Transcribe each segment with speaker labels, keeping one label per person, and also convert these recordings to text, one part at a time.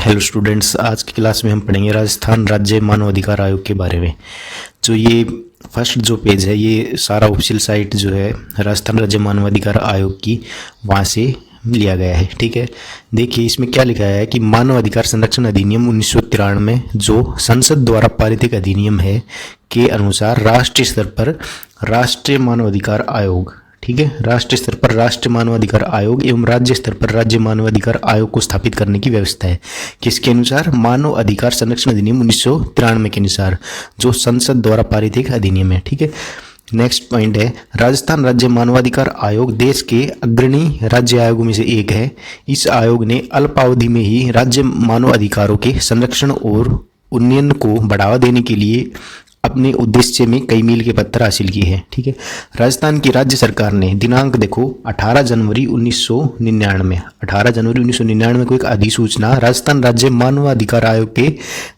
Speaker 1: Hello students, आज की class में हम पढ़ेंगे राजस्थान राज्य मानव अधिकार आयोग के बारे में। जो ये फर्स्ट जो पेज है ये सारा ऑफिशियल साइट जो है राजस्थान राज्य मानव अधिकार आयोग की, वहाँ से लिया गया है। ठीक है, देखिए इसमें क्या लिखा है कि मानव अधिकार संरक्षण अधिनियम 1993 जो संसद द्वारा पारित एक अधिनियम है के अनुसार राष्ट्रीय स्तर पर राष्ट्रीय मानव अधिकार आयोग, ठीक है, राष्ट्रीय स्तर पर राष्ट्रीय मानवाधिकार आयोग एवं राज्य स्तर पर राज्य मानवाधिकार आयोग को स्थापित करने की व्यवस्था है। किसके अनुसार? मानव अधिकार संरक्षण अधिनियम 1993 के अनुसार जो संसद द्वारा पारित एक अधिनियम है। ठीक है, नेक्स्ट पॉइंट है राजस्थान राज्य मानवाधिकार आयोग देश के अग्रणी राज्य आयोगों में से एक है। इस आयोग ने अल्पावधि में ही राज्य मानव अधिकारों के संरक्षण और उन्नयन को बढ़ावा देने के लिए अपने उद्देश्य में कई मील के पत्थर हासिल किए हैं। ठीक है, राजस्थान की राज्य सरकार ने दिनांक देखो 18 जनवरी 1999 को एक अधिसूचना राजस्थान राज्य मानवाधिकार आयोग के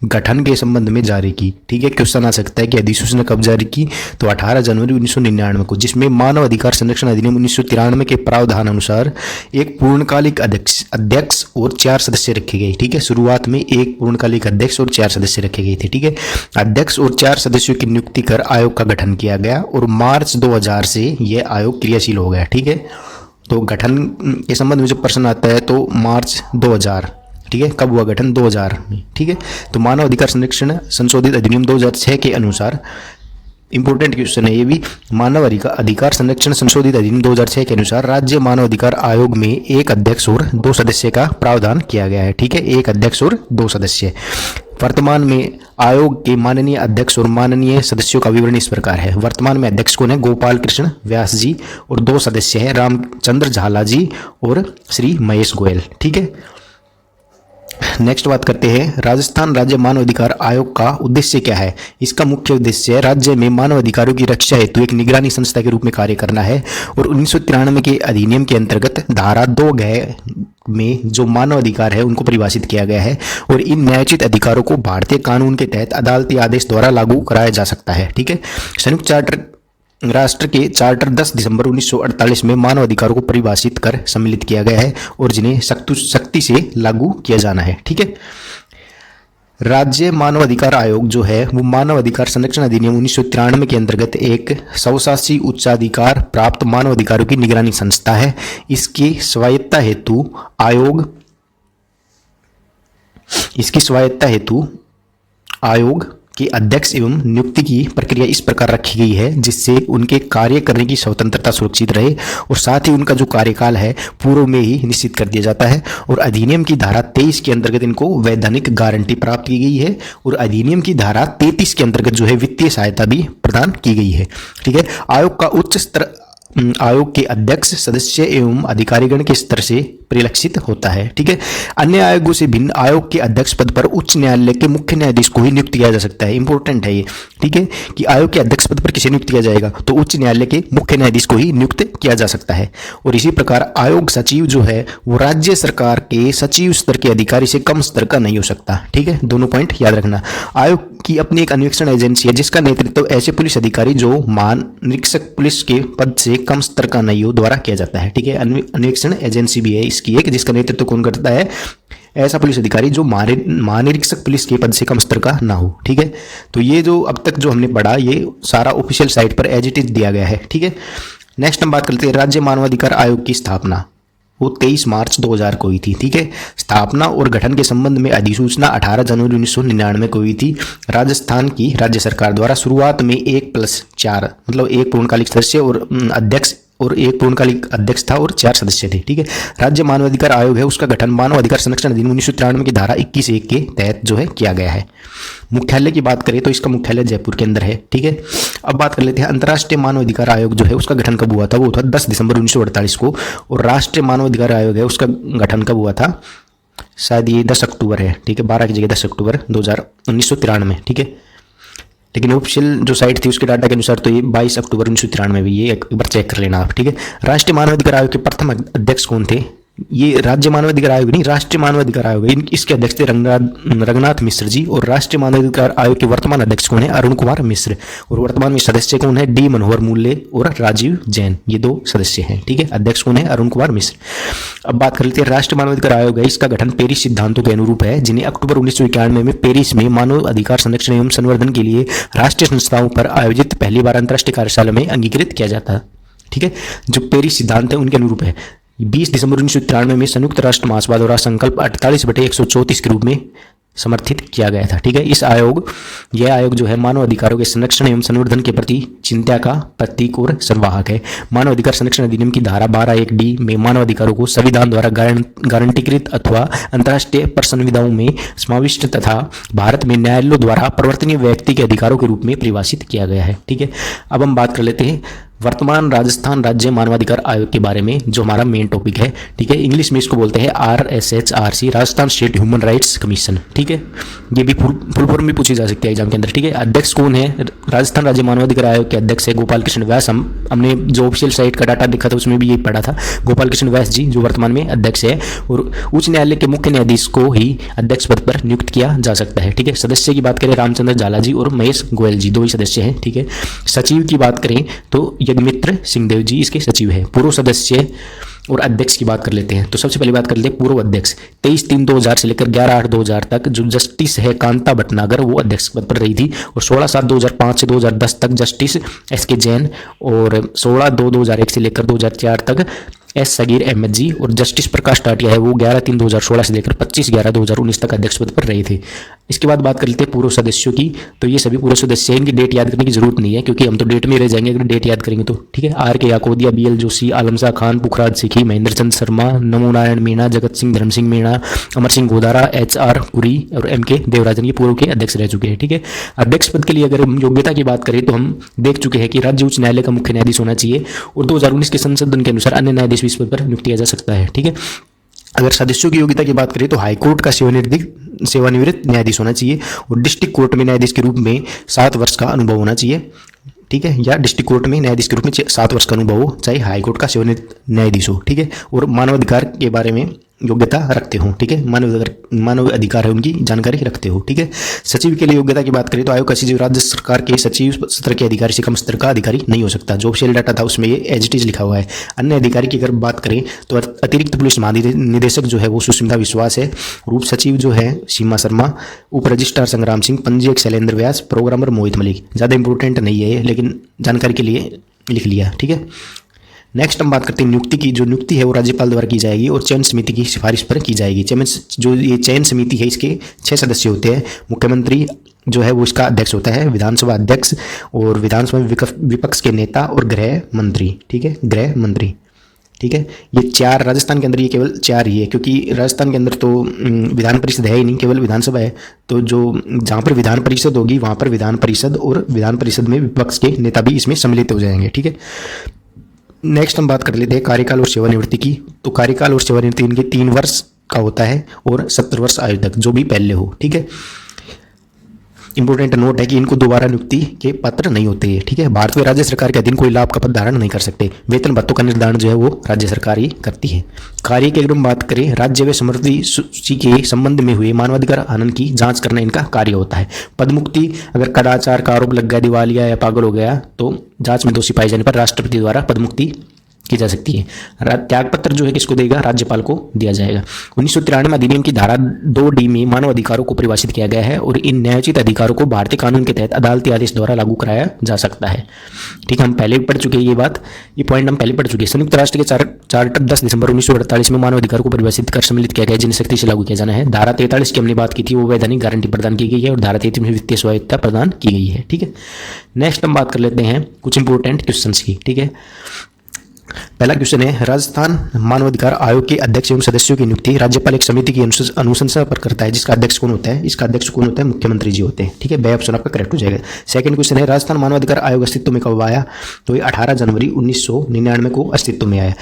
Speaker 1: गठन के संबंध में जारी की। ठीक है, क्वेश्चन आ सकता है कि अधिसूचना कब जारी की, तो 18 जनवरी 1999 को, जिसमें मानव अधिकार संरक्षण अधिनियम 1993 के प्रावधान अनुसार एक पूर्णकालिक अध्यक्ष और 4 सदस्य रखे गए। ठीक है, शुरुआत में एक पूर्णकालिक अध्यक्ष और 4 सदस्य रखे गए थे। ठीक है, अध्यक्ष और 4 सदस्यों की नियुक्ति कर आयोग का गठन किया गया और मार्च 2000 से यह आयोग क्रियाशील हो गया। ठीक है, तो गठन के संबंध में जो प्रश्न आता है तो मार्च 2000, ठीक है, कब हुआ गठन? 2000 में। ठीक है, तो मानव अधिकार संरक्षण संशोधित अधिनियम 2006 के अनुसार, इंपोर्टेंट क्वेश्चन है ये भी, मानव अधिकार संरक्षण संशोधित अधिनियम 2006 के अनुसार राज्य मानव अधिकार आयोग में एक अध्यक्ष और 2 सदस्य का प्रावधान किया गया है। ठीक है, एक अध्यक्ष और 2 सदस्य। वर्तमान में आयोग के माननीय अध्यक्ष और माननीय सदस्यों का विवरण इस प्रकार है। वर्तमान में अध्यक्ष कौन है? गोपाल कृष्ण व्यास जी, और 2 सदस्य हैं रामचंद्र झाला जी और श्री महेश गोयल। ठीक है, नेक्स्ट बात करते हैं राजस्थान राज्य मानव अधिकार आयोग का उद्देश्य क्या है। इसका मुख्य उद्देश्य राज्य में मानव अधिकारों की रक्षा हेतु एक निगरानी संस्था के रूप में कार्य करना है और 1993 के अधिनियम के अंतर्गत धारा 2 में जो मानव अधिकार है उनको परिभाषित किया गया है और इन न्यायोचित अधिकारों को भारतीय कानून के तहत अदालती आदेश द्वारा लागू कराया जा सकता है। ठीक है, संयुक्त राष्ट्र के चार्टर 10 दिसंबर 1948 में मानव अधिकारों को परिभाषित कर सम्मिलित किया गया है और जिन्हें सख्ती से लागू किया जाना है। ठीक है, राज्य मानव अधिकार आयोग जो है वो मानव अधिकार संरक्षण अधिनियम 1993 के अंतर्गत एक स्वशासी उच्चाधिकार प्राप्त मानव अधिकारों की निगरानी संस्था है। इसकी स्वायत्तता हेतु आयोग के अध्यक्ष एवं नियुक्ति की प्रक्रिया इस प्रकार रखी गई है जिससे उनके कार्य करने की स्वतंत्रता सुरक्षित रहे और साथ ही उनका जो कार्यकाल है पूर्व में ही निश्चित कर दिया जाता है। और अधिनियम की धारा 23 के अंतर्गत इनको वैधानिक गारंटी प्राप्त की गई है और अधिनियम की धारा 33 के अंतर्गत जो है वित्तीय सहायता भी प्रदान की गई है। ठीक है, आयोग के अध्यक्ष, सदस्य एवं अधिकारीगण के स्तर से परिलक्षित होता है। ठीक है, अन्य आयोगों से भिन्न आयोग के अध्यक्ष पद पर उच्च न्यायालय के मुख्य न्यायाधीश को ही नियुक्त किया जा सकता है। इंपॉर्टेंट है ये। ठीक है, कि आयोग के अध्यक्ष पद पर किसे नियुक्त किया जाएगा, तो उच्च न्यायालय के मुख्य न्यायाधीश को ही नियुक्त किया जा सकता है। और इसी प्रकार आयोग सचिव जो है वो राज्य सरकार के सचिव स्तर के अधिकारी से कम स्तर का नहीं हो सकता। ठीक है, दोनों पॉइंट याद रखना। आयोग की अपनी एक अन्वेषण एजेंसी है जिसका नेतृत्व ऐसे पुलिस अधिकारी जो महानिरीक्षक पुलिस के पद से कम स्तर का नहीं हो द्वारा किया जाता है। ठीक है, अन्वेषण एजेंसी भी है इसकी एक, जिसका नेतृत्व कौन करता है? ऐसा पुलिस अधिकारी जो महानिरीक्षक पुलिस के पद से कम स्तर का ना हो। ठीक है, तो ये जो अब तक जो हमने पढ़ा ये सारा ऑफिशियल साइट पर एज इट इज दिया गया है। ठीक है, नेक्स्ट हम बात करते हैं राज्य मानवाधिकार आयोग की स्थापना। वो 23 मार्च 2000 को हुई थी। ठीक है, स्थापना और गठन के संबंध में अधिसूचना 18 जनवरी 1999 को हुई थी। राजस्थान की राज्य सरकार द्वारा शुरुआत में 1+4 मतलब एक पूर्णकालिक सदस्य और अध्यक्ष और एक पूर्णकालिक अध्यक्ष था और 4 सदस्य थे। ठीक है, राज्य मानवाधिकार आयोग है उसका गठन मानव अधिकार संरक्षण अधिनियम 1993 की धारा 21(1) के तहत जो है किया गया है। मुख्यालय की बात करें तो इसका मुख्यालय जयपुर के अंदर है। ठीक है, अब बात कर लेते हैं अंतर्राष्ट्रीय मानवाधिकार आयोग जो है उसका गठन कब हुआ था। वो था 10 दिसंबर 1948 को। और राष्ट्रीय मानवाधिकार आयोग है उसका गठन कब हुआ था? शायद ये 10 अक्टूबर है। ठीक है, 12 की जगह 10 अक्टूबर 1993। ठीक है, लेकिन ऑफिशियल जो साइट थी उसके डाटा के अनुसार तो ये 22 अक्टूबर 1993 में भी, ये एक बार चेक कर लेना आप। ठीक है, राष्ट्रीय मानवाधिकार आयोग के प्रथम अध्यक्ष कौन थे? ये राज्य मानवाधिकार आयोग नहीं, राष्ट्रीय मानवाधिकार आयोग है। इसके अध्यक्ष थे रंगनाथ मिश्र जी, और राष्ट्रीय मानवाधिकार आयोग के वर्तमान अध्यक्ष कौन है? अरुण कुमार मिश्र। और वर्तमान में सदस्य कौन है? डी मनोहर मूल्य और राजीव जैन, ये 2 सदस्य हैं। ठीक है, अध्यक्ष कौन है? अरुण कुमार मिश्र। अब बात कर लेते हैं राष्ट्रीय मानवाधिकार आयोग है, इसका गठन पेरिस सिद्धांतों के अनुरूप है, जिन्हें अक्टूबर 1991 में पेरिस में मानव अधिकार संरक्षण एवं संवर्धन के लिए राष्ट्रीय संस्थाओं पर आयोजित पहली बार अंतर्राष्ट्रीय कार्यशाला में अंगीकृत किया जाता है। ठीक है, जो पेरिस सिद्धांत है उनके अनुरूप है। 20 दिसंबर 1993 में संयुक्त राष्ट्र महासभा द्वारा संकल्प 48/134 के रूप में समर्थित किया गया था। ठीक है, यह आयोग जो है मानव अधिकारों के संरक्षण एवं संवर्धन के प्रति चिंता का प्रतीक और संवाहक है। मानव अधिकार संरक्षण अधिनियम की धारा 12(1)(d) में मानव अधिकारों को संविधान द्वारा गारंटीकृत अथवा अंतर्राष्ट्रीय संविधाओं में समाविष्ट तथा भारत में न्यायालयों द्वारा प्रवर्तनीय व्यक्ति के अधिकारों के रूप में परिभाषित किया गया है। ठीक है, अब हम बात कर लेते हैं वर्तमान राजस्थान राज्य मानवाधिकार आयोग के बारे में, जो हमारा मेन टॉपिक है। ठीक है, इंग्लिश में इसको बोलते हैं RSHRC, Rajasthan state human rights commission. ठीक है, ये भी फुल फॉर्म भी पूछी जा सकती है एग्जाम के अंदर। ठीक है, अध्यक्ष कौन है? राजस्थान राज्य मानवाधिकार आयोग के अध्यक्ष है गोपाल कृष्ण व्यास। हमने जो ऑफिशियल साइट का डाटा देखा था उसमें भी यही पढ़ा था, गोपाल कृष्ण व्यास जी जो वर्तमान में अध्यक्ष है। और उच्च न्यायालय के मुख्य न्यायाधीश को ही अध्यक्ष पद पर नियुक्त किया जा सकता है। ठीक है, सदस्य की बात करें रामचंद्र झाला जी और महेश गोयल जी, 2 ही सदस्य हैं। ठीक है, सचिव की बात करें तो यज्ञमित्र सिंहदेव जी इसके सचिव है। पूर्व सदस्य और अध्यक्ष की बात कर लेते हैं। तो सबसे पहले बात कर लेते हैं पूर्व अध्यक्ष। 23/3/2000 से लेकर 11/8/2000 तक जो जस्टिस है कांता भटनागर, वो अध्यक्ष पद पर रही थी। और 16/7/2005 से 2010 तक जस्टिस SK जैन, और 16/2/2001 से लेकर 2004 तक S सगीर अहमद जी, और जस्टिस प्रकाश टाटिया है वो 11/3/2016 से लेकर 25/11/2019 तक अध्यक्ष पद पर रहे थे। इसके बाद बात कर लेते हैं पूर्व सदस्यों की। तो ये सभी पूर्व सदस्य हैं, इनकी डेट याद करने की जरूरत नहीं है क्योंकि हम तो डेट में रह जाएंगे अगर डेट याद करेंगे तो। ठीक है, RK याकोदिया, BL जोशी, आलमशाह खान, पुखराज सिखी, महेंद्र चंद शर्मा, नमो नारायण मीणा, जगत सिंह धर्म सिंह मीणा, अमर सिंह गोदारा, HR पुरी और MK देवराजन, ये पूर्व के अध्यक्ष रह चुके हैं। ठीक है, अध्यक्ष पद के लिए अगर हम योग्यता की बात करें तो हम देख चुके हैं कि राज्य उच्च न्यायालय का मुख्य न्यायाधीश होना चाहिए, और 2019 के संशोधन के अनुसार अन्य न्यायाधीश भी इस पद पर नियुक्त किया जा सकता है। ठीक है, अगर सदस्यों की योग्यता की बात करें तो हाईकोर्ट का सेवानिवृत्त न्यायाधीश होना चाहिए, और डिस्ट्रिक्ट कोर्ट में न्यायाधीश के रूप में 7 वर्ष का अनुभव होना चाहिए। ठीक है, या डिस्ट्रिक्ट कोर्ट में न्यायाधीश के रूप में 7 वर्ष का अनुभव हो, चाहे हाईकोर्ट का सेवानिवृत्त न्यायाधीश हो। ठीक है, और मानवाधिकार के बारे में योग्यता रखते हो। ठीक है, मानव अधिकार है उनकी जानकारी रखते हो। ठीक है, सचिव के लिए योग्यता की बात करें तो आयोग का सचिव राज्य सरकार के सचिव स्तर के अधिकारी से कम स्तर का अधिकारी नहीं हो सकता। जो ऑफिशियल डाटा था उसमें ये एज इट इज लिखा हुआ है। अन्य अधिकारी की अगर बात करें तो अतिरिक्त पुलिस महानिदेशक जो है वो सुष्मिता विश्वास है, उप सचिव जो है सीमा शर्मा, उप रजिस्ट्रार संग्राम सिंह, पंजीयक शैलेंद्र व्यास, प्रोग्रामर मोहित मलिक। ज़्यादा इंपॉर्टेंट नहीं है लेकिन जानकारी के लिए लिख लिया। ठीक है, नेक्स्ट हम बात करते हैं नियुक्ति की। जो नियुक्ति है वो राज्यपाल द्वारा की जाएगी और चयन समिति की सिफारिश पर की जाएगी। जो ये चयन समिति है इसके 6 सदस्य होते हैं। मुख्यमंत्री जो है वो इसका अध्यक्ष होता है, विधानसभा अध्यक्ष और विधानसभा विपक्ष के नेता और गृह मंत्री। ठीक है, गृह मंत्री। ठीक है, ये 4 राजस्थान के अंदर ये केवल 4 ही है, क्योंकि राजस्थान के अंदर तो विधान परिषद है ही नहीं, केवल विधानसभा है। तो जो जहाँ पर विधान परिषद होगी वहाँ पर विधान परिषद और विधान परिषद में विपक्ष के नेता भी इसमें सम्मिलित हो जाएंगे। ठीक है, नेक्स्ट हम बात कर लेते हैं कार्यकाल और सेवानिवृत्ति की। तो कार्यकाल और सेवानिवृत्ति इनके 3 वर्ष का होता है और 70 वर्ष आयु तक, जो भी पहले हो। ठीक है, इंपॉर्टेंट नोट है कि इनको दोबारा नियुक्ति के पात्र नहीं होते हैं। ठीक है, भारत में राज्य सरकार के अधीन कोई लाभ का पद धारण नहीं कर सकते। वेतन भत्तों का निर्धारण जो है वो राज्य सरकार ही करती है। कार्य की अगर हम बात करें, राज्य व समृद्धि सूची के संबंध में हुए मानवाधिकार हनन की जांच करना इनका कार्य होता है। पदमुक्ति, अगर कदाचार का आरोप लग गया, दिवालिया या पागल हो गया तो जांच में दोषी पाए जाने पर राष्ट्रपति द्वारा पदमुक्ति की जा सकती है। त्यागपत्र जो है किसको देगा? राज्यपाल को दिया जाएगा। 1993 अधिनियम की धारा 2D में मानव अधिकारों को परिभाषित किया गया है और इन न्यायोचित अधिकारों को भारतीय कानून के तहत अदालती आदेश द्वारा लागू कराया जा सकता है। ठीक है, हम पहले भी पढ़ चुके हैं ये पॉइंट हम पहले पढ़ चुके हैं। संयुक्त राष्ट्र के चार्टर 10 दिसंबर 1948 में मानव अधिकारों को परिभाषित कर सम्मिलित किया गया, जिन्हें सख्ती से लागू किया जाना है। धारा 43 की हमने बात की थी, वो वैधानिक गारंटी प्रदान की गई है और धारा 33 में वित्तीय स्वायत्तता प्रदान की गई है। ठीक है, नेक्स्ट हम बात कर लेते हैं कुछ इंपॉर्टेंट क्वेश्चन की। ठीक है, पहला क्वेश्चन है, राजस्थान मानवाधिकार आयोग के अध्यक्ष एवं सदस्यों की नियुक्ति राज्यपाल एक समिति की अनुशंसा पर करता है, जिसका अध्यक्ष कौन होता है? इसका अध्यक्ष कौन होता है? मुख्यमंत्री जी होते हैं। ठीक है, बे ऑप्शन आपका करेक्ट हो जाएगा। सेकंड क्वेश्चन है, राजस्थान मानवाधिकार आयोग अस्तित्व में कब आया? तो ये 18 जनवरी 1999 को अस्तित्व में आया।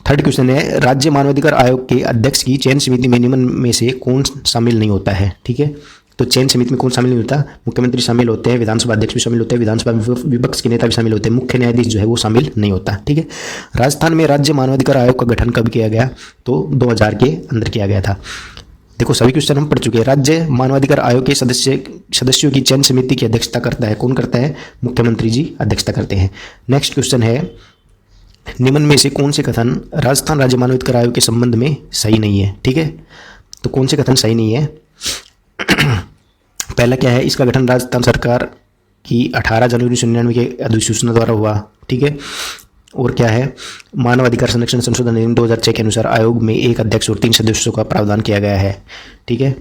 Speaker 1: थर्ड क्वेश्चन है, राज्य मानवाधिकार आयोग के अध्यक्ष की चयन समिति में निम्न में से कौन शामिल नहीं होता है? ठीक है, तो चयन समिति में कौन शामिल नहीं होता? मुख्यमंत्री शामिल होते हैं, विधानसभा अध्यक्ष भी शामिल होते हैं, विधानसभा विपक्ष के नेता भी शामिल होते हैं, मुख्य न्यायाधीश जो है वो शामिल नहीं होता। ठीक है। राजस्थान में राज्य मानवाधिकार आयोग का गठन कब किया गया? तो 2000 के अंदर किया गया था। देखो सभी क्वेश्चन हम पढ़ चुके हैं। राज्य मानवाधिकार आयोग के सदस्यों की चयन समिति की अध्यक्षता करता है कौन करता है? मुख्यमंत्री जी अध्यक्षता करते हैं। नेक्स्ट क्वेश्चन है, निम्न में से कौन से कथन राजस्थान राज्य मानवाधिकार आयोग के संबंध में सही नहीं है? ठीक है, तो कौन से कथन सही नहीं है? पहला क्या है, इसका गठन राजस्थान सरकार की 18 जनवरी 1999 के अधिसूचना द्वारा हुआ। ठीक है। और क्या है, मानव अधिकार संरक्षण संशोधन अधिनियम 2006 के अनुसार आयोग में एक अध्यक्ष और 3 सदस्यों का प्रावधान किया गया है। ठीक है।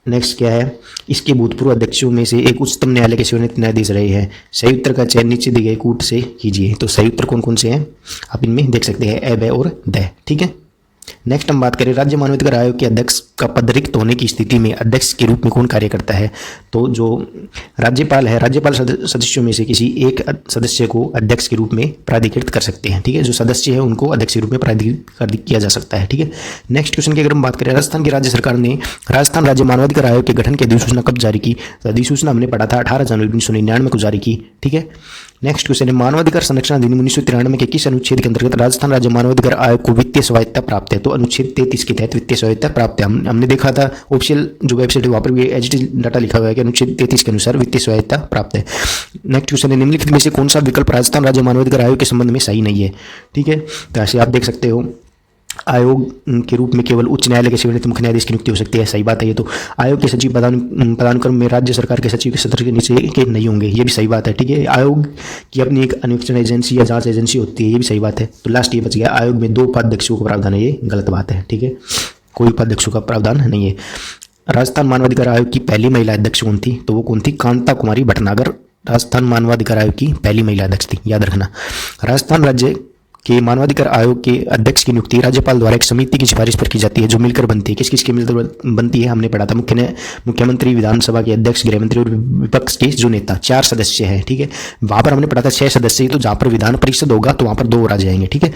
Speaker 1: नेक्स्ट क्या है, इसके भूतपूर्व अध्यक्षों में से एक उच्चतम न्यायालय के सेवानिवृत्त न्यायाधीश रहे हैं। सही उत्तर का चयन नीचे दिए गए कूट से कीजिए। तो सही उत्तर कौन कौन से हैं आप इनमें देख सकते हैं, ए, ब और द। ठीक है। नेक्स्ट हम बात करें, राज्य मानवाधिकार आयोग के अध्यक्ष का पद रिक्त होने की स्थिति में अध्यक्ष के रूप में कौन कार्य करता है? तो जो राज्यपाल है, राज्यपाल सदस्यों में से किसी एक सदस्य को अध्यक्ष के रूप में प्राधिकृत कर सकते हैं। ठीक है। जो सदस्य है उनको अध्यक्ष के रूप में प्राधिकृत किया जा सकता है। ठीक है। नेक्स्ट क्वेश्चन की अगर हम बात करें, राजस्थान की राज्य सरकार ने राजस्थान राज्य मानवाधिकार आयोग के गठन की अधिसूचना कब जारी की? तो अधिसूचना हमने पढ़ा था 18 जनवरी 1999 को जारी की। ठीक है। नेक्स्ट क्वेश्चन है, मानवाधिकार संरक्षण अधिनियम 1993 के किस अनुच्छेद के अंतर्गत राजस्थान राज्य मानवाधिकार आयोग को वित्तीय स्वायत्तता प्राप्त है? तो अनुच्छेद 33 के तहत वित्तीय स्वायत्तता प्राप्त है। हमने देखा था ऑफिशियल जो वेबसाइट है वहाँ पर भी एचटी डाटा लिखा हुआ है कि अनुच्छेद 33 के अनुसार वित्तीय स्वायत्तता प्राप्त है। नेक्स्ट क्वेश्चन है, निम्नलिखित में से कौन सा विकल्प राजस्थान राज्य मानवाधिकार आयोग के संबंध में सही नहीं है? ठीक है। तो ऐसे आप देख सकते हो, आयोग के रूप में केवल उच्च न्यायालय के सेवानिवृत्त मुख्य न्यायाधीश की नियुक्ति हो सकती है। सही बात है ये तो। आयोग के सचिव पदानुक्रम में राज्य सरकार के सचिव के सत्र के नीचे के नहीं होंगे, ये भी सही बात है। ठीक है। आयोग की अपनी एक अन्वेषण एजेंसी या जांच एजेंसी होती है, ये भी सही बात है। तो लास्ट ये बच गया, आयोग में 2 उपाध्यक्षों का प्रावधान है, ये गलत बात है। ठीक है। कोई उपाध्यक्षों का प्रावधान नहीं है। राजस्थान मानवाधिकार आयोग की पहली महिला अध्यक्ष कौन थी? तो वो कौन थी? कांता कुमारी भटनागर राजस्थान मानवाधिकार आयोग की पहली महिला अध्यक्ष थी, याद रखना। राजस्थान राज्य के मानवाधिकार आयोग के अध्यक्ष की नियुक्ति राज्यपाल द्वारा एक समिति की सिफारिश पर की जाती है जो मिलकर बनती है। किस किस की मिलकर बनती है हमने पढ़ा था। मुख्यमंत्री, विधानसभा के अध्यक्ष, गृहमंत्री और विपक्ष के जो नेता 4 सदस्य हैं। ठीक है। वहां पर हमने पढ़ा था 6 सदस्य, तो जहां पर विधान परिषद होगा तो वहां पर 2 और आ जाएंगे। ठीक है।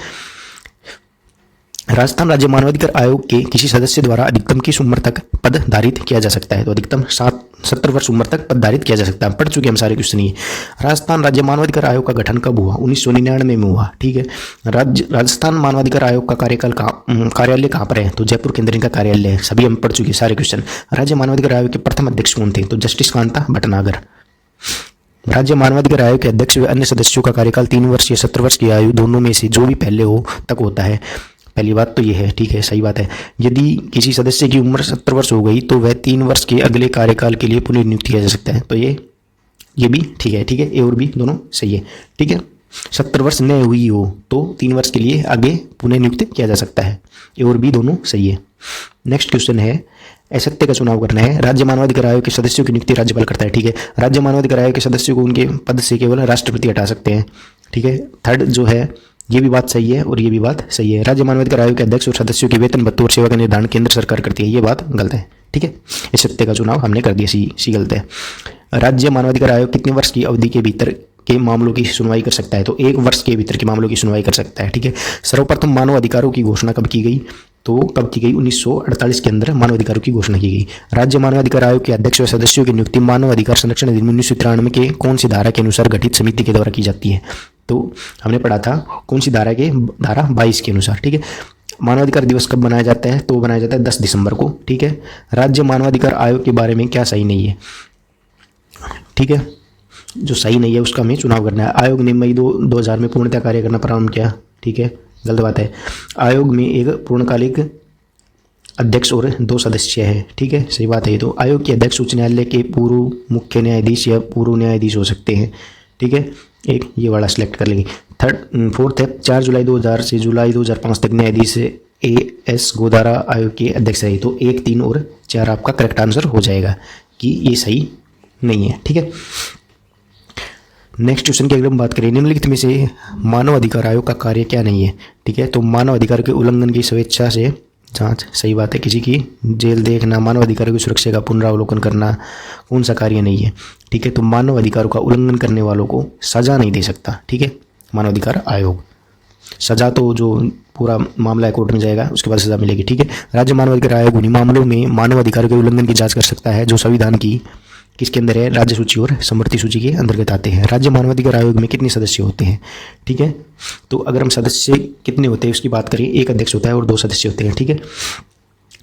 Speaker 1: राजस्थान राज्य मानवाधिकार आयोग के किसी सदस्य द्वारा अधिकतम किस उम्र तक पद धारित किया जा सकता है? तो अधिकतम 70 वर्ष उम्र तक पद धारित किया जा सकता है। पढ़ चुके हम सारे क्वेश्चन ये। राजस्थान राज्य मानवाधिकार आयोग का गठन कब हुआ? 1999 में हुआ। ठीक है। राजस्थान मानवाधिकार आयोग का कार्यालय कहाँ पर है? तो जयपुर के अंदर इनका कार्यालय है। सभी हम पढ़ चुके सारे क्वेश्चन। राज्य मानवाधिकार आयोग के प्रथम अध्यक्ष कौन थे? तो जस्टिस कांता भटनागर। राज्य मानवाधिकार आयोग के अध्यक्ष व अन्य सदस्यों का कार्यकाल 3 वर्ष या 70 वर्ष की आयु दोनों में से जो भी पहले हो तक होता है। पहली बात तो ये है। ठीक है। सही बात है। यदि किसी सदस्य की उम्र 70 वर्ष हो गई तो वह 3 वर्ष के अगले कार्यकाल के लिए पुनः नियुक्त किया जा सकता है। तो ये भी ठीक है। ठीक है। ए और बी दोनों सही है। ठीक है। 70 वर्ष न हुई हो तो 3 वर्ष के लिए आगे पुनः नियुक्त किया जा सकता है। ए और बी दोनों सही है। नेक्स्ट क्वेश्चन है, असत्य का चुनाव करना है। राज्य मानवाधिकार आयोग के सदस्यों की नियुक्ति राज्यपाल करता है। ठीक है। राज्य मानवाधिकार आयोग के सदस्यों को उनके पद से केवल राष्ट्रपति हटा सकते हैं। ठीक है। थर्ड जो है ये भी बात सही है और ये भी बात सही है। राज्य मानवाधिकार आयोग के अध्यक्ष और सदस्यों की वेतन भत्ते और सेवा का निर्धारण केंद्र सरकार करती है, ये बात गलत है। ठीक है। इस सत्य का चुनाव हमने कर दिया, सी गलत है। राज्य मानवाधिकार आयोग कितने वर्ष की अवधि के भीतर के मामलों की सुनवाई कर सकता है? तो 1 वर्ष के भीतर के मामलों की सुनवाई कर सकता है। ठीक है। सर्वप्रथम मानव अधिकारों की घोषणा कब की गई? तो कब की गई? 1948 के अंदर मानव अधिकारों की घोषणा की गई। राज्य मानवाधिकार आयोग के अध्यक्ष और सदस्यों की नियुक्ति मानव अधिकार संरक्षण अधिनियम 1993 के कौन सी धारा के अनुसार गठित समिति के द्वारा की जाती है? तो हमने पढ़ा था कौन सी धारा के? धारा 22 के अनुसार। ठीक है। मानवाधिकार दिवस कब मनाया जाता है? तो मनाया जाता है 10 दिसंबर को। ठीक है। राज्य मानवाधिकार आयोग के बारे में क्या सही नहीं है? ठीक है। जो सही नहीं है उसका हमें चुनाव करना है। आयोग ने मई 2000 में पूर्णतः कार्य करना प्रारंभ किया। ठीक है। गलत बात है। आयोग में एक पूर्णकालिक अध्यक्ष और 2 सदस्य हैं। ठीक है। सही बात है ये तो। आयोग के अध्यक्ष उच्च न्यायालय के पूर्व मुख्य न्यायाधीश या पूर्व न्यायाधीश हो सकते हैं। ठीक है। एक ये वाला सिलेक्ट कर लेंगे। फोर्थ है 4 जुलाई 2000 से जुलाई 2005 तक न्यायाधीश AS गोदारा आयोग के अध्यक्ष रहे। तो 1, 3 और 4 आपका करेक्ट आंसर हो जाएगा कि ये सही नहीं है। ठीक है। नेक्स्ट क्वेश्चन की अगर हम बात करें, निम्नलिखित में से मानव अधिकार आयोग का कार्य क्या नहीं है? ठीक है। तो मानव अधिकार के उल्लंघन की स्वेच्छा से जांच, सही बात है। किसी की जेल देखना, मानव अधिकारों की सुरक्षा का पुनरावलोकन करना कौन सा कार्य नहीं है? ठीक है। तो मानव अधिकारों का उल्लंघन करने वालों को सजा नहीं दे सकता। ठीक है। मानव अधिकार आयोग। सजा तो जो पूरा मामला है कोर्ट में जाएगा उसके बाद सजा मिलेगी, ठीक है। राज्य मानवाधिकार आयोग उन्हीं मामलों में मानव अधिकारों के उल्लंघन की जांच कर सकता है जो संविधान की किसके अंदर है, राज्य सूची और समवर्ती सूची के अंतर्गत आते हैं। राज्य मानवाधिकार आयोग में कितने सदस्य होते हैं, ठीक है। तो अगर हम सदस्य कितने होते हैं उसकी बात करें, एक अध्यक्ष होता है और 2 सदस्य होते हैं, ठीक है।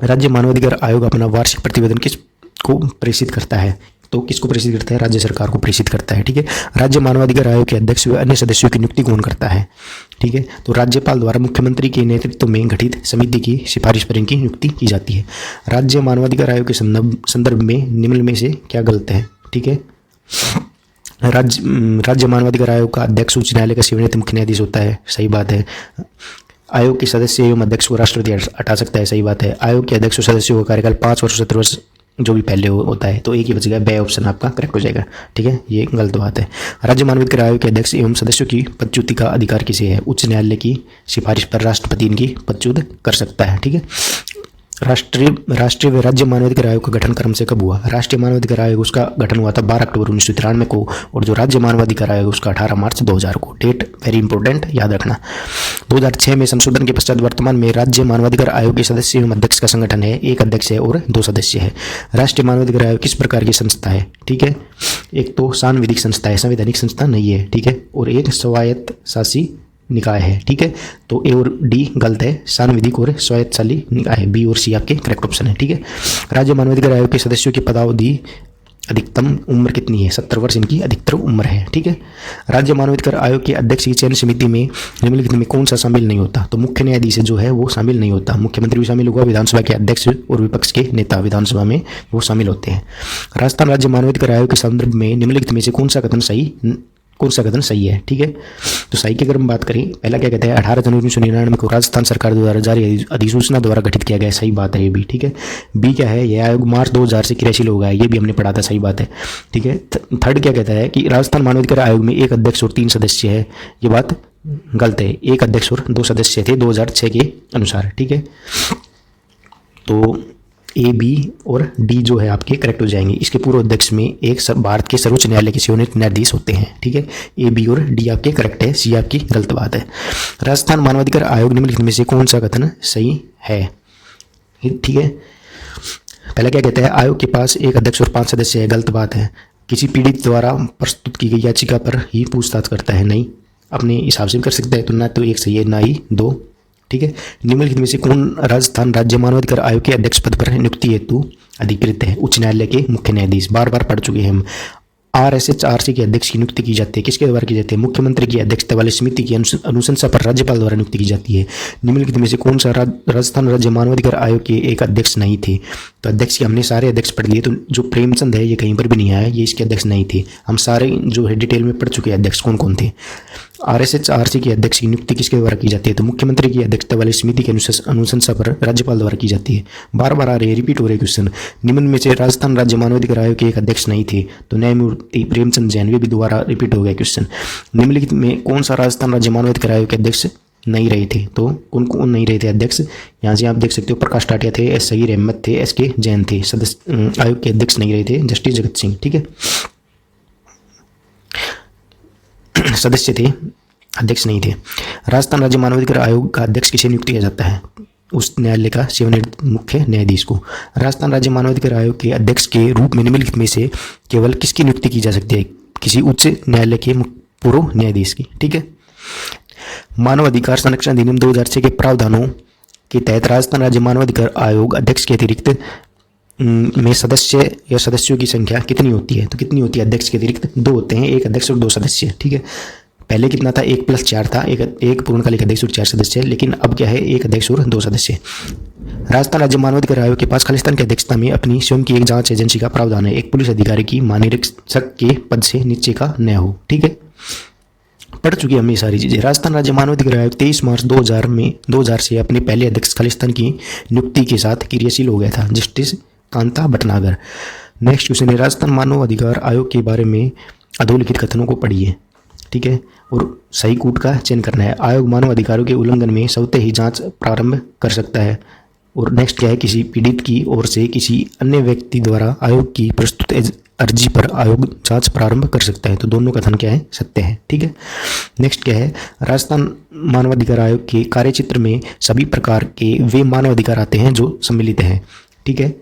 Speaker 1: राज्य मानवाधिकार आयोग अपना वार्षिक प्रतिवेदन किसको प्रेषित करता है, तो किसको प्रेषित करता है, राज्य सरकार को प्रेषित करता है, ठीक है। राज्य मानवाधिकार आयोग के अध्यक्ष व अन्य सदस्यों की नियुक्ति कौन करता है, ठीक है। तो राज्यपाल द्वारा मुख्यमंत्री के नेतृत्व में गठित समिति की सिफारिश पर इनकी नियुक्ति की जाती है। राज्य मानवाधिकार आयोग के संदर्भ में निम्न में से क्या गलत है, ठीक है। राज्य मानवाधिकार आयोग का अध्यक्ष उच्च न्यायालय का सेवानिवृत्त मुख्य न्यायाधीश होता है, सही बात है। आयोग के सदस्य एवं अध्यक्ष को राष्ट्रपति हटा सकता है, सही बात है। आयोग के अध्यक्ष और सदस्यों का कार्यकाल 5 वर्ष 70 वर्ष जो भी पहले होता है, तो एक ही बच गया, बे ऑप्शन आपका करेक्ट हो जाएगा, ठीक है। ये गलत बात है। राज्य मानवाधिकार आयोग के अध्यक्ष एवं सदस्यों की पदच्युति का अधिकार किसे है, उच्च न्यायालय की सिफारिश पर राष्ट्रपति इनकी पदच्युत कर सकता है, ठीक है। राष्ट्रीय व राज्य मानवाधिकार आयोग का गठन क्रम से कब हुआ, राष्ट्रीय मानवाधिकार आयोग उसका गठन हुआ था 12 अक्टूबर 1993 को, और जो राज्य मानवाधिकार आयोग उसका 18 मार्च 2000 को। डेट वेरी इंपॉर्टेंट, याद रखना। 2006 में संशोधन के पश्चात वर्तमान में राज्य मानवाधिकार आयोग के सदस्य एवं अध्यक्ष का संगठन है, एक अध्यक्ष है और 2 सदस्य है। राष्ट्रीय मानवाधिकार आयोग किस प्रकार की संस्था है, ठीक है। एक तो सांविधिक संस्था है, संवैधानिक संस्था नहीं है, ठीक है, और एक स्वायत्त शासी निकाय है, ठीक है। तो ए और डी गलत है, सांविधिक और स्वायत्तशासी निकाय, बी और सी आपके करेक्ट ऑप्शन है, ठीक है। राज्य मानवाधिकार आयोग के सदस्यों की पदावधि अधिकतम उम्र कितनी है, 70 वर्ष इनकी अधिकतम उम्र है, ठीक है। राज्य मानवाधिकार आयोग के अध्यक्ष की चयन समिति में निम्नलिखित में कौन सा शामिल नहीं होता, तो मुख्य न्यायाधीश जो है वो शामिल नहीं होता। मुख्यमंत्री भी शामिल होगा, विधानसभा के अध्यक्ष और विपक्ष के नेता विधानसभा में वो शामिल होते हैं। राजस्थान राज्य मानवाधिकार आयोग के संदर्भ में निम्नलिखित में से कौन सा कथन सही है, ठीक है। तो सही की अगर हम बात करें, पहला क्या कहता है, 18 जनवरी 1999 को राजस्थान सरकार द्वारा जारी अधिसूचना द्वारा गठित किया गया, सही बात है ये भी, ठीक है। बी क्या है, यह आयोग मार्च 2000 से क्रियाशील हो गया है, ये भी हमने पढ़ा था, सही बात है, ठीक है। थर्ड क्या कहता है कि राजस्थान मानवाधिकार आयोग में एक अध्यक्ष और 3 सदस्य है, ये बात गलत है, एक अध्यक्ष और 2 सदस्य थे 2006 के अनुसार, ठीक है। तो ए, बी और डी जो है आपके करेक्ट हो जाएंगे। इसके पूर्व अध्यक्ष में एक भारत के सर्वोच्च न्यायालय के सेवानिवृत्त न्यायाधीश होते हैं, ठीक है। ए, बी और डी आपके करेक्ट है, सी आपकी गलत बात है। राजस्थान मानवाधिकार आयोग निम्नलिखित में से कौन सा कथन सही है, ठीक है। पहला क्या कहता है, आयोग के पास एक अध्यक्ष और 5 सदस्य है, गलत बात है। किसी पीड़ित द्वारा प्रस्तुत की गई याचिका पर ही पूछताछ करता है, नहीं, अपने हिसाब से भी कर सकता है, तो ना तो एक सही है ना ही 2, ठीक है। निम्नलिखित में से कौन राजस्थान राज्य मानवाधिकार आयोग के अध्यक्ष पद पर नियुक्ति हेतु अधिकृत है, उच्च न्यायालय के मुख्य न्यायाधीश, बार बार पढ़ चुके हैं हम। RSHRC के अध्यक्ष की नियुक्ति की जाती है, किसके द्वारा की जाती है, मुख्यमंत्री की अध्यक्षता वाली समिति की अनुशंसा पर राज्यपाल द्वारा नियुक्ति की जाती है। निम्नलिखित में से कौन सा राजस्थान राज्य मानवाधिकार आयोग के एक अध्यक्ष नहीं थे, तो अध्यक्ष के हमने सारे अध्यक्ष पढ़ लिए, तो जो प्रेमचंद है ये कहीं पर भी नहीं आया, ये इसके अध्यक्ष नहीं थे। हम सारे जो है डिटेल में पढ़ चुके हैं अध्यक्ष कौन कौन थे। RSHRC के अध्यक्ष की नियुक्ति किसके द्वारा की जाती है, तो मुख्यमंत्री की अध्यक्षता वाली समिति की अनुशंसा पर राज्यपाल द्वारा की जाती है। बार बार आ रहे रिपीट हो रहे क्वेश्चन। निम्न में से राजस्थान राज्य मानवाधिकार आयोग के एक अध्यक्ष नहीं थे, तो न्यायमूर्ति प्रेमचंद जैन, भी दोबारा रिपीट हो गया क्वेश्चन। निम्नलिखित में कौन सा राजस्थान राज्य मानवाधिकार आयोग के अध्यक्ष नहीं रहे थे, तो कौन कौन नहीं रहे थे अध्यक्ष, यहाँ से आप देख सकते हो, प्रकाश टाटिया थे, एस सहीर अहमद थे, SK जैन थे। सदस्य आयोग के अध्यक्ष नहीं रहे थे जस्टिस जगत सिंह, ठीक है। सदस्य थे, अध्यक्ष नहीं थे। राजस्थान राज्य मानवाधिकार आयोग का अध्यक्ष किसे नियुक्त किया जाता है, उस न्यायालय का सेवानिवृत्त मुख्य न्यायाधीश को। राजस्थान राज्य मानवाधिकार आयोग के अध्यक्ष के रूप में निम्नलिखित में से केवल किसकी नियुक्ति की जा सकती है, किसी उच्च न्यायालय के पूर्व न्यायाधीश की, ठीक है। मानव अधिकार संरक्षण अधिनियम 2006 के प्रावधानों के तहत राजस्थान राज्य मानवाधिकार आयोग अध्यक्ष के अतिरिक्त में सदस्य या सदस्यों की संख्या कितनी होती है, तो कितनी होती है, अध्यक्ष के अतिरिक्त 2 होते हैं, एक अध्यक्ष और 2 सदस्य, ठीक है। पहले कितना था, 1 + 4 था, एक पूर्णकालिक अध्यक्ष और 4 सदस्य, लेकिन अब क्या है, 1 अध्यक्ष और 2 सदस्य। राजस्थान राज्य मानवाधिकार आयोग के पास खालिस्तान की अध्यक्षता में अपनी स्वयं की एक जांच एजेंसी का प्रावधान है, एक पुलिस अधिकारी की महानिरीक्षक के पद से नीचे का न हो, ठीक है। पढ़ चुकी हमने सारी चीजें। राजस्थान राज्य मानवाधिकार आयोग 23 मार्च 2000 से अपने पहले अध्यक्ष खालिस्तान की नियुक्ति के साथ क्रियाशील हो गया था, justice Kanta Bhatnagar. Next question है, राजस्थान मानव अधिकार आयोग के बारे में अधोलिखित कथनों को पढ़िए, ठीक है, और सही कूट का चयन करना है। आयोग मानव अधिकारों के उल्लंघन में स्वतः ही जांच प्रारंभ कर सकता है और नेक्स्ट क्या है, किसी पीड़ित की ओर से किसी अन्य व्यक्ति द्वारा आयोग की प्रस्तुत अर्जी पर आयोग जांच प्रारंभ कर सकता है। तो दोनों कथन क्या है, सत्य है। ठीक है। नेक्स्ट क्या है, राजस्थान मानवाधिकार आयोग के कार्यचित्र में सभी प्रकार के वे मानवाधिकार आते हैं जो सम्मिलित हैं। ठीक है।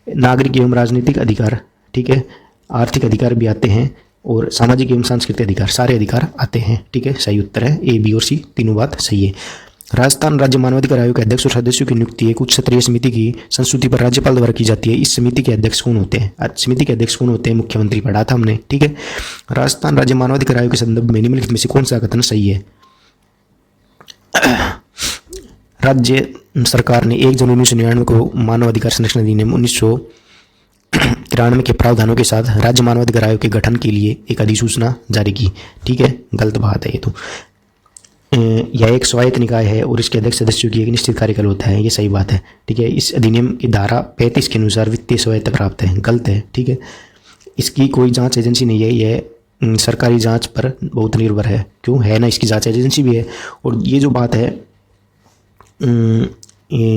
Speaker 1: नागरिक एवं राजनीतिक अधिकार, ठीक है, आर्थिक अधिकार भी आते हैं और सामाजिक एवं सांस्कृतिक अधिकार, सारे अधिकार आते हैं। ठीक है। सही उत्तर है ए, बी और सी, तीनों बात सही है। राजस्थान राज्य मानवाधिकार आयोग के अध्यक्ष और सदस्यों की नियुक्ति एक उच्च स्तरीय समिति की संस्तुति पर राज्यपाल द्वारा की जाती है। इस समिति के अध्यक्ष कौन होते हैं? समिति के अध्यक्ष कौन होते हैं? मुख्यमंत्री, पढ़ा था हमने। ठीक है। राजस्थान राज्य मानवाधिकार आयोग के संदर्भ में निम्नलिखित में से कौन सा कथन सही है? राज्य सरकार ने 1 जनवरी 1999 को मानवाधिकार संरक्षण अधिनियम 1993 के प्रावधानों के साथ राज्य मानवाधिकार आयोग के गठन के लिए एक अधिसूचना जारी की। ठीक है, गलत बात है ये तो। यह एक स्वायत्त निकाय है और इसके अध्यक्ष सदस्यों की एक निश्चित कार्यकाल होता है, ये सही बात है। ठीक है। इस अधिनियम की धारा 35 के अनुसार वित्तीय स्वायत्त प्राप्त है, गलत है। ठीक है। इसकी कोई जांच एजेंसी नहीं है, यह सरकारी जांच पर बहुत निर्भर है। क्यों है ना, इसकी जांच एजेंसी भी है। और ये जो बात है,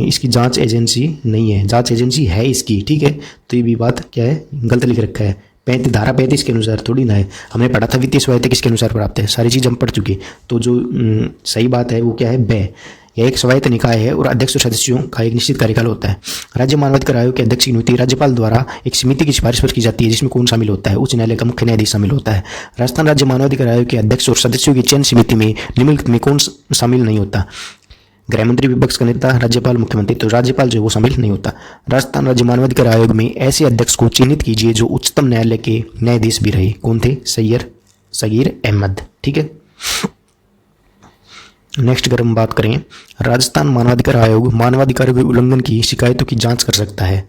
Speaker 1: इसकी जांच एजेंसी नहीं है, जांच एजेंसी है इसकी। ठीक है। तो ये भी बात क्या है, गलत लिख रखा है। धारा 35 के अनुसार थोड़ी ना है, हमने पढ़ा था वित्तीय स्वायत्त किसके अनुसार प्राप्त है, सारी चीज़ हम पढ़ चुके। तो जो सही बात है वो क्या है, ब। यह एक स्वायत्त निकाय है और अध्यक्ष और सदस्यों का एक निश्चित कार्यकाल होता है। राज्य मानवाधिकार आयोग के अध्यक्ष की नियुक्ति राज्यपाल द्वारा एक समिति की सिफारिश पर की जाती है, जिसमें कौन शामिल होता है? उच्च न्यायालय का मुख्य न्यायाधीश शामिल होता है। राजस्थान राज्य मानवाधिकार आयोग के अध्यक्ष और सदस्यों की चयन समिति में निम्नलिखित में कौन शामिल नहीं होता? गृह मंत्री, विपक्ष का नेता, राज्यपाल, मुख्यमंत्री। तो राज्यपाल जो है वो शामिल नहीं होता। राजस्थान राज्य मानवाधिकार आयोग में ऐसे अध्यक्ष को चिन्हित कीजिए जो उच्चतम न्यायालय के न्यायाधीश भी रहे। कौन थे? सगीर अहमद। ठीक है। नेक्स्ट अगर हम बात करें, राजस्थान मानवाधिकार आयोग मानवाधिकारों के उल्लंघन की शिकायतों की जांच कर सकता है।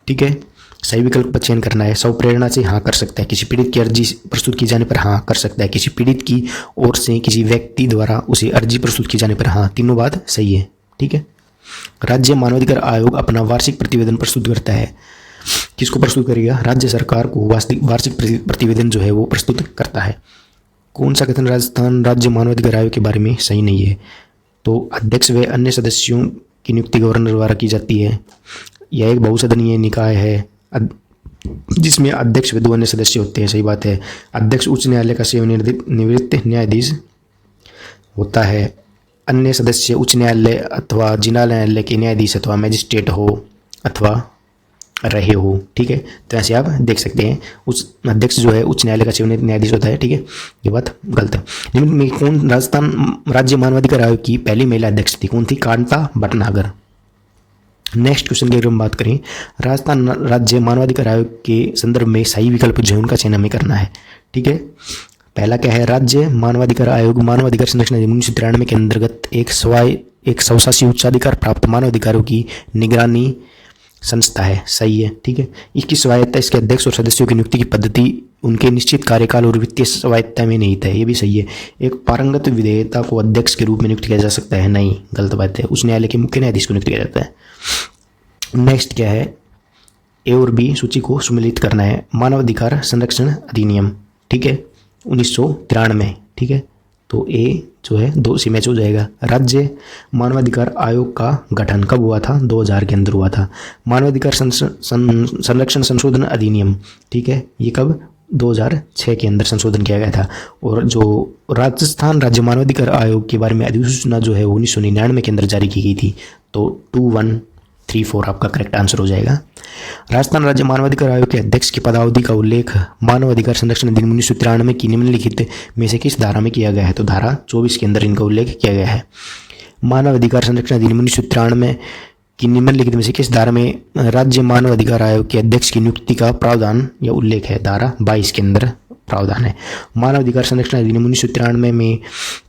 Speaker 1: ठीक है। सही विकल्प का चयन करना है। स्वप्रेरणा से हाँ कर सकता है, किसी पीड़ित की अर्जी प्रस्तुत की जाने पर हाँ कर सकता है, किसी पीड़ित की ओर से किसी व्यक्ति द्वारा उसे अर्जी प्रस्तुत की जाने पर हाँ, तीनों बात सही है। ठीक है। राज्य मानवाधिकार आयोग अपना वार्षिक प्रतिवेदन प्रस्तुत करता है। किसको प्रस्तुत करेगा? राज्य सरकार को वार्षिक प्रतिवेदन जो है वो प्रस्तुत करता है। कौन सा कथन राजस्थान राज्य मानवाधिकार आयोग के बारे में सही नहीं है? तो अध्यक्ष व अन्य सदस्यों की नियुक्ति गवर्नर द्वारा की जाती है। यह एक बहुसदनीय निकाय है जिसमें अध्यक्ष व 2 अन्य सदस्य होते हैं, सही बात है। अध्यक्ष उच्च न्यायालय का सेवानिवृत्त न्यायाधीश होता है। अन्य सदस्य उच्च न्यायालय अथवा जिला न्यायालय के न्यायाधीश अथवा मजिस्ट्रेट हो अथवा रहे हो। ठीक है। तो ऐसे आप देख सकते हैं, उच्च अध्यक्ष जो है उच्च न्यायालय का सेवानिवृत्त न्यायाधीश होता है। ठीक है, ये बात गलत है। निम्न में कौन राजस्थान राज्य मानवाधिकार आयोग की पहली महिला अध्यक्ष थी? कौन थी? कांता भटनागर। नेक्स्ट क्वेश्चन की अगर हम बात करें, राजस्थान राज्य मानवाधिकार आयोग के संदर्भ में सही विकल्प जो है उनका चयन हमें करना है। ठीक है। पहला क्या है, राज्य मानवाधिकार आयोग मानवाधिकार संरक्षण अधिनियम 1993 के अंतर्गत एक स्वशासी उच्चाधिकार प्राप्त मानवाधिकारों की निगरानी संस्था है। सही है। ठीक है। इसकी स्वायत्तता इसके अध्यक्ष और सदस्यों की नियुक्ति की पद्धति उनके निश्चित कार्यकाल और वित्तीय स्वायत्तता में निहित है। ये भी सही है। एक पारंगत विधेयता को अध्यक्ष के रूप में नियुक्त किया जा सकता है? नहीं, गलत बात है। उस न्यायालय के मुख्य न्यायाधीश को नियुक्त किया जाता है। नेक्स्ट क्या है, ए और बी सूची को सम्मिलित करना है। मानवाधिकार संरक्षण अधिनियम, ठीक है, 1993। ठीक है। तो ए जो है 2 से मैच हो जाएगा। राज्य मानवाधिकार आयोग का गठन कब हुआ था? 2000 के अंदर हुआ था। मानवाधिकार संरक्षण संशोधन अधिनियम, ठीक है, ये कब? 2006 के अंदर संशोधन किया गया था। और जो राजस्थान राज्य मानवाधिकार आयोग के बारे में अधिसूचना जो है 1999 के अंदर जारी की गई थी। तो 2134 आपका करेक्ट आंसर हो जाएगा। राजस्थान राज्य मानवाधिकार आयोग के अध्यक्ष की पदावधि का उल्लेख मानवाधिकार संरक्षण अधिनियम 1993 की निम्नलिखित में से किस धारा में किया गया है? तो धारा 24 के अंदर इनका उल्लेख किया गया है। मानवाधिकार संरक्षण अधिनियम 1993 की निम्नलिखित में से किस धारा में राज्य मानवाधिकार आयोग के अध्यक्ष की नियुक्ति का प्रावधान या उल्लेख है? धारा 22 के अंदर प्रावधान है। मानवाधिकार संरक्षण अधिनियम 1993 में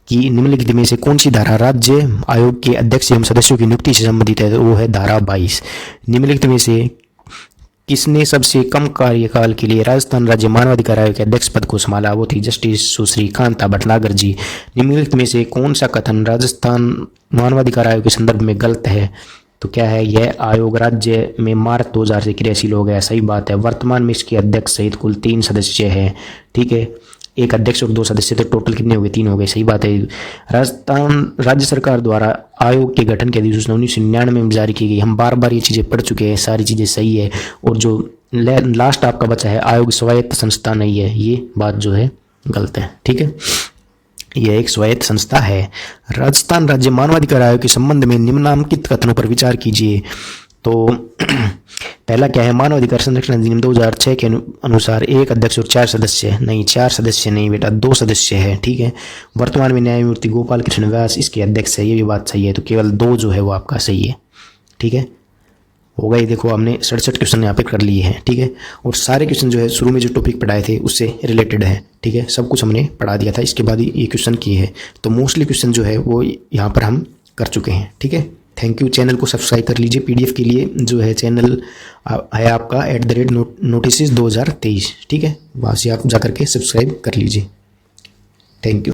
Speaker 1: की निम्नलिखित में से कौन सी धारा राज्य आयोग के अध्यक्ष एवं सदस्यों की नियुक्ति से संबंधित है? तो वो है धारा 22। निम्नलिखित में से किसने सबसे कम कार्यकाल के लिए राजस्थान राज्य मानवाधिकार आयोग के अध्यक्ष पद को संभाला? वो थी जस्टिस सुश्री कांता भटनागर जी। निम्नलिखित में से कौन सा कथन राजस्थान मानवाधिकार आयोग के संदर्भ में गलत है? तो क्या है, यह आयोग राज्य में मार्च 2000 से क्रियाशील हो गया। सही बात है। वर्तमान में इसके अध्यक्ष सहित कुल 3 सदस्य हैं। ठीक है। एक अध्यक्ष और 2 सदस्य, तो टोटल कितने हो गए? 3 हो गए। सही बात है। राजस्थान राज्य सरकार द्वारा आयोग के गठन की अधिसूचना 1999 में जारी की गई। हम बार बार ये चीज़ें पढ़ चुके हैं, सारी चीज़ें सही है। और जो लास्ट आपका बचा है, आयोग स्वायत्त संस्था नहीं है, ये बात जो है गलत है। ठीक है, यह एक स्वायत्त संस्था है। राजस्थान राज्य मानवाधिकार आयोग के संबंध में निम्नलिखित कथनों पर विचार कीजिए। तो पहला क्या है? मानवाधिकार संरक्षण अधिनियम 2006 के अनुसार एक अध्यक्ष और 4 सदस्य। नहीं, 4 सदस्य नहीं बेटा, 2 सदस्य है। ठीक है, वर्तमान में न्यायमूर्ति गोपाल कृष्ण व्यास इसके अध्यक्ष है, ये भी बात सही है। तो केवल 2 जो है वो आपका सही है। ठीक है, हो गई। देखो हमने 67 क्वेश्चन यहाँ पे कर लिए हैं। ठीक है, और सारे क्वेश्चन जो है शुरू में जो टॉपिक पढ़ाए थे उससे रिलेटेड है। ठीक है, सब कुछ हमने पढ़ा दिया था, इसके बाद ये क्वेश्चन किए हैं। तो मोस्टली क्वेश्चन जो है वो यहाँ पर हम कर चुके हैं। ठीक है, थैंक यू। चैनल को सब्सक्राइब कर लीजिए। पीडीएफ के लिए जो है चैनल है आपका @notices2023। ठीक है, वहाँ से आप जा करके सब्सक्राइब कर लीजिए। Thank you.